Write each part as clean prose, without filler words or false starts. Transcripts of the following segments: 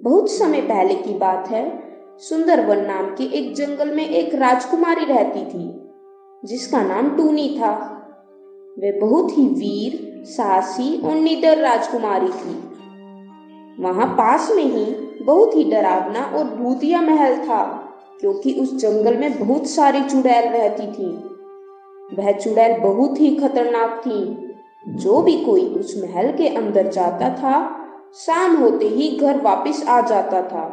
बहुत समय पहले की बात है। सुंदरवन नाम के एक जंगल में एक राजकुमारी रहती थी जिसका नाम टूनी था। वे बहुत ही वीर, साहसी और निडर राजकुमारी थी। वहां पास में ही बहुत ही डरावना और भूतिया महल था, क्योंकि उस जंगल में बहुत सारी चुड़ैल रहती थी। वह चुड़ैल बहुत ही खतरनाक थी। जो भी कोई उस महल के अंदर जाता था, शाम होते ही घर वापस आ जाता था,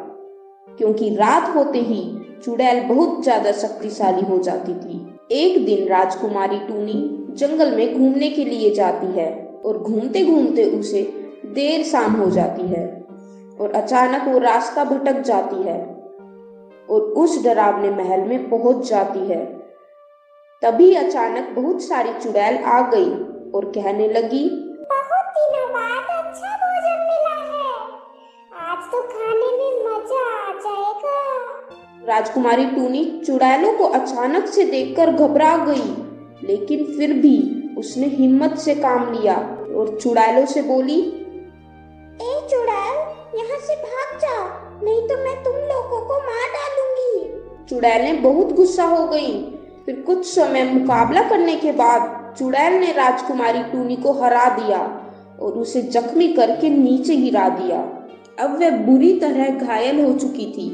क्योंकि रात होते ही चुड़ैल बहुत ज्यादा शक्तिशाली हो जाती थी। एक दिन राजकुमारी टूनी जंगल में घूमने के लिए जाती है और घूमते घूमते उसे देर शाम हो जाती है और अचानक वो रास्ता भटक जाती है और उस डरावने महल में पहुंच जाती है। तभी अचानक बहुत सारी चुड़ैल आ गई और कहने लगी, बहुत दिनों बाद अच्छा भोजन मिला है। आज तो खाने में मजा आ जाएगा। राजकुमारी टूनी चुड़ैलों को अचानक से देखकर घबरा गई, लेकिन फिर भी उसने हिम्मत से काम लिया और चुड़ैलों से बोली, ए चुड़ैल, यहाँ से भाग जाओ, नहीं तो मैं तुम लोगों को मार डालूंगी। चुड़ैलें बहुत गुस्सा हो गईं। फिर कुछ समय मुकाबला करने के बाद चुड़ैल ने राजकुमारी टूनी को हरा दिया और उसे जख्मी करके नीचे गिरा दिया। अब वह बुरी तरह घायल हो चुकी थी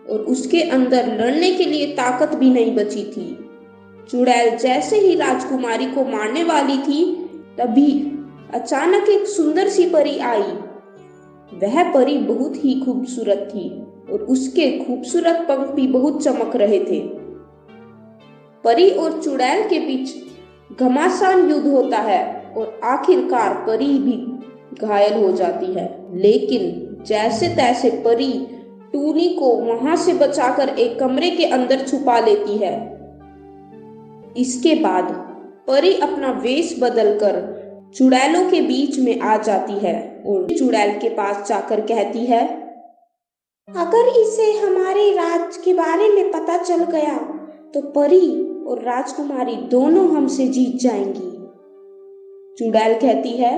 और उसके अंदर लड़ने के लिए ताकत भी नहीं बची थी। चुड़ैल जैसे ही राजकुमारी को मारने वाली थी, तभी अचानक एक सुंदर सी परी आई। वह परी बहुत ही खूबसूरत थी और उसके खूबसूरत पंख भी बहुत चमक रहे थे। परी और चुड़ैल के बीच घमासान युद्ध होता है और आखिरकार परी भी घायल हो जाती है, लेकिन जैसे तैसे परी टूनी को वहां से बचाकर एक कमरे के अंदर छुपा लेती है। इसके बाद परी अपना वेश बदलकर चुड़ैलों के बीच में आ जाती है और चुड़ैल के पास जाकर कहती है, अगर इसे हमारे राज के बारे में पता चल गया तो परी और राजकुमारी दोनों हमसे जीत जाएंगी। चुड़ैल कहती है,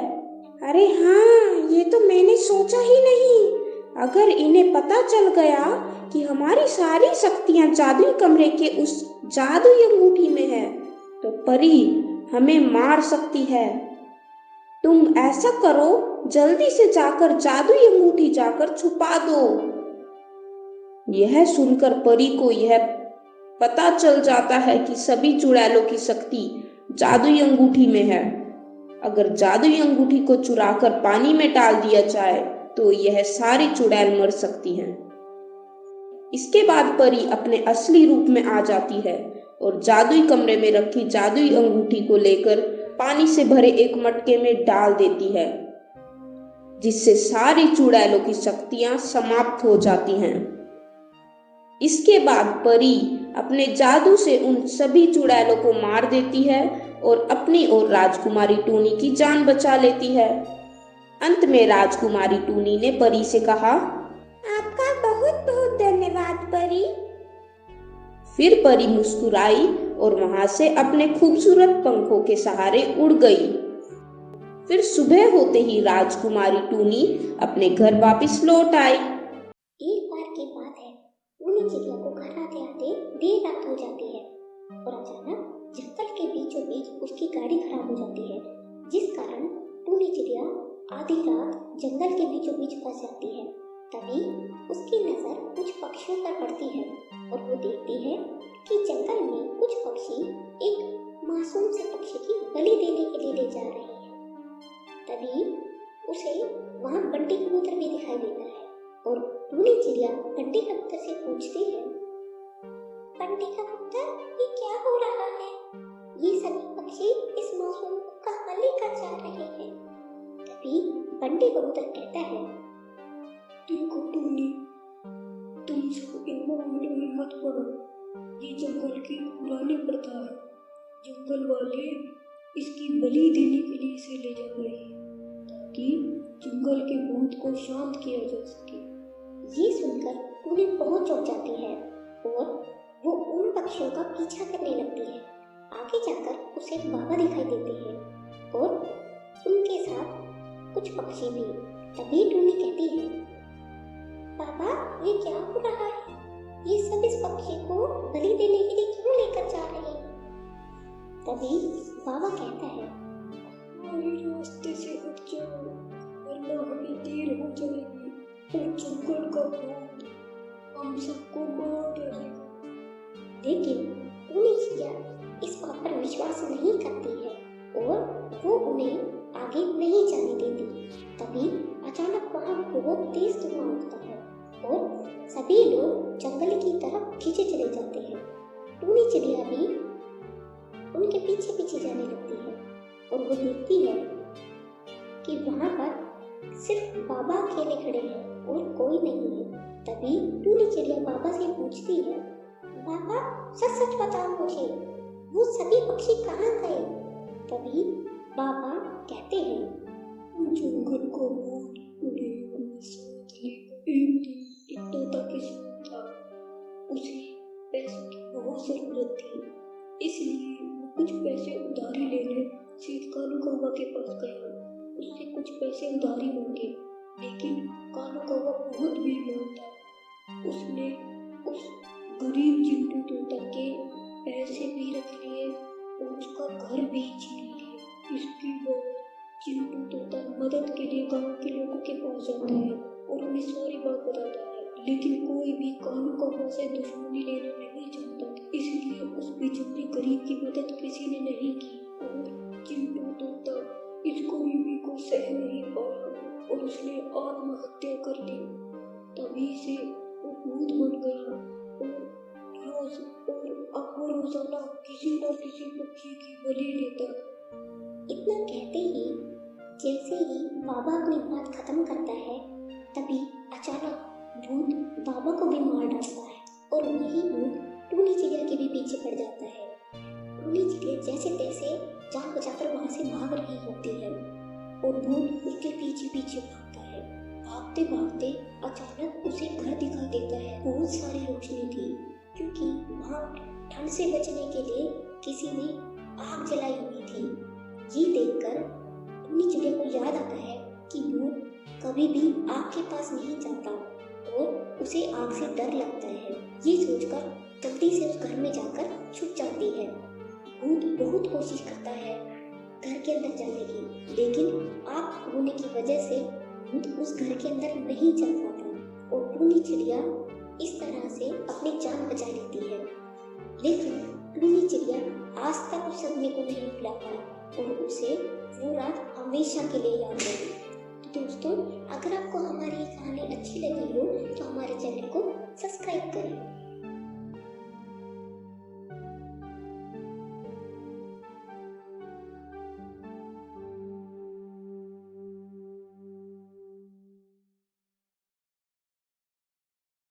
अरे हाँ, ये तो मैंने सोचा ही नहीं। अगर इन्हें पता चल गया कि हमारी सारी शक्तियां जादुई कमरे के उस जादुई अंगूठी में है, तो परी हमें मार सकती है। तुम ऐसा करो, जल्दी से जाकर जादुई अंगूठी जाकर छुपा दो। यह सुनकर परी को यह पता चल जाता है कि सभी चुड़ैलों की शक्ति जादुई अंगूठी में है। अगर जादुई अंगूठी को चुराकर पानी में डाल दिया जाए तो यह सारी चुड़ैल मर सकती हैं। इसके बाद परी अपने असली रूप में आ जाती है और जादुई कमरे में रखी जादुई अंगूठी को लेकर पानी से भरे एक मटके में डाल देती है, जिससे सारी चुड़ैलों की शक्तियां समाप्त हो जाती हैं। इसके बाद परी अपने जादू से उन सभी चुड़ैलों को मार देती है और अपनी और राजकुमारी टूनी की जान बचा लेती है। अंत में राजकुमारी टूनी ने परी से कहा, आपका बहुत बहुत धन्यवाद परी। फिर परी मुस्कुराई और वहां से अपने खूबसूरत पंखों के सहारे उड़ गई। फिर सुबह होते ही राजकुमारी टूनी अपने घर वापस लौट आई। एक बार की बात है, टूनी चिड़िया को घर आते आते देर रात हो जाती है और अचानक जंगल के बीचों बीच उसकी गाड़ी खराब हो जाती है, जिस कारण टूनी चिड़िया आधी रात जंगल के बीचों बीच फंस जाती है। तभी उसकी नजर कुछ पक्षियों पर पड़ती है और वो देखती है कि जंगल में कुछ पक्षी एक मासूम से पक्षी की बलि देने के लिए ले जा रहे हैं। तभी उसे वहां बंटी कबूतर भी दिखाई देता है और टूनी चिड़िया बंटी कबूतर से पूछती है, बंटी कबूतर, ये क्या हो रहा है? ये सभी पक्षी इस मासूम को कहाँ लेकर जा रहे हैं? तभी बंटी कबूतर कहता है, देखो टूनी, तुम सब इन मामले में मत पड़ो। ये जंगल की पुरानी प्रथा है। जंगल वाले इसकी बलि देने के लिए इसे ले जा रहे हैं ताकि जंगल के भूत को शांत किया जा सके। ये सुनकर टूनी बहुत चौंक जाती है और वो उन पक्षियों का पीछा करने लगती है। आगे जाकर उसे बाबा दिखाई देते हैं और उनके साथ कुछ पक्षी भी। तभी टूनी कहती है, पापा ये क्या हो रहा है? ये सब इस पक्षी को बलि देने के लिए क्यों लेकर जा रहे हैं? तभी बाबा कहता है, हमारे रास्ते से हट जाओ वरना हमें देर हो जाएगी और जंगल का भूत हम सबको मार डालेगा। लेकिन टूनी चिड़िया इस बात पर विश्वास नहीं करती है और वो उन्हें आगे नहीं जाने देती। तभी अचानक वहां बहुत तेज धुआं उठता है और सभी लोग जंगल की तरफ खींचे चले जाते हैं। टूनी चिड़िया भी उनके पीछे पीछे जाने लगती है और वो देखती है कि वहां पर सिर्फ बाबा अकेले खड़े हैं और कोई नहीं है। तभी टूनी चिड़िया बाबा से पूछती है, बाबा सच सच बताओ मुझे, वो सभी पक्षी कहाँ गए? तभी बाबा कहते हैं, जंगल का भूत उन्हें अपने साथ लेकर एक दिन एक तोता के साथ था। उसे पैसों की बहुत जरूरत थी, इसलिए वो कुछ पैसे उधारी लेने सेठ कालू कौवा के पास गया। उससे कुछ पैसे उधारी मांगे, लेकिन कालू कौवा बहुत बेईमान था। उसने उस गरीब चिंटू तोता के पैसे भी रख लिए और उसका घर भी छीन लिया। इसके बाद चिंटू तोता मदद के लिए गांव के लोगों के पास जाता है और उन्हें सारी बात बताता है, लेकिन कोई भी कालू कौवा से दुश्मनी लेना नहीं चाहता था। इसलिए उस बेचारे गरीब की मदद किसी ने नहीं की और चिंटू तोता इस गरीबी को सह नहीं पाया और उसने आत्महत्या कर ली। तभी से वो भूत बन गया और अब वो रोजाना किसी न किसी पक्षी की बलि लेता। इतना कहते ही जैसे ही बाबा अपनी बात खत्म करता है, तभी अचानक भूत बाबा को भी मार डालता है और वही भूत टूनी चिड़िया के भी पीछे पड़ जाता है। टूनी चिड़िया जैसे तैसे जान बचाकर वहां से भाग रही होती है और भूत उसके पीछे पीछे भागता है। भागते भागते अचानक उसे घर दिखाई देता है। बहुत सारी रोशनी थी क्योंकि वहां ठंड से बचने के लिए किसी ने आग जलाई हुई थी। ये देखकर टूनी चिड़िया को याद आता है कि भूत कभी भी आग के पास नहीं जाता और उसे आग से डर लगता है। ये सोचकर जल्दी से उस घर में जाकर छुप जाती है। भूत बहुत कोशिश करता है घर के अंदर जाने की, लेकिन आग होने की वजह से भूत उस घर के अंदर नहीं जा पाता और टूनी चिड़िया इस तरह से अपनी जान बचा लेती है। लेकिन टूनी चिड़िया आज तक उस सदमे को नहीं भुला पाई और उसे वो रात हमेशा के लिए याद रहेगी। तो दोस्तों, अगर आपको हमारी ये कहानी अच्छी लगी हो तो हमारे चैनल को सब्सक्राइब करें।